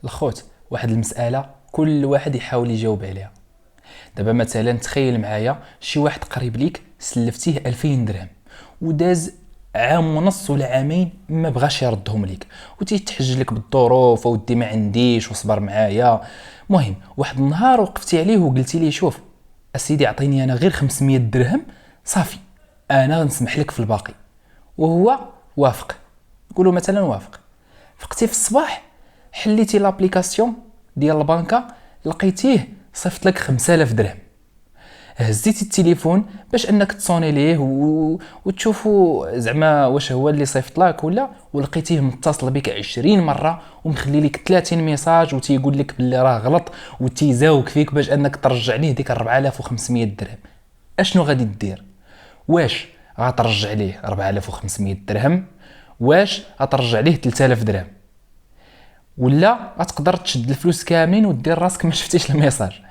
الخوت، واحد المساله كل واحد يحاول يجاوب عليها. دابا مثلا تخيل معايا شي واحد قريب ليك سلفتيه 2000 درهم وداز عام ونص ولا عامين ما بغاش يردهم ليك، وتيتحج لك بالظروف اودي ما عنديش وصبر معايا. مهم واحد النهار وقفتي عليه وقلتي ليه شوف اسيدي عطيني انا غير 500 درهم صافي، انا غنسمح لك في الباقي. وهو وافق، نقولوا مثلا وافق. فقتي في الصباح حليتي لابليكاسيون ديال البنكه، لقيتيه صيفط لك 5000 درهم. هزيتي التليفون باش انك تصوني ليه وتشوفوا زعما واش هو اللي صيفط لك ولا، ولقيتيه متصل بك 20 مره ومخلي لك 30 ميساج وتيقول لك باللي راه غلط وتيزاوك فيك باش انك ترجع ليه ديك 4500 درهم. اشنو غادي دير؟ واش غترجع ليه 4500 درهم؟ واش غترجع ليه 3000 درهم؟ ولا غتقدر تشد الفلوس كاملين ودير راسك ما شفتيش الميساج؟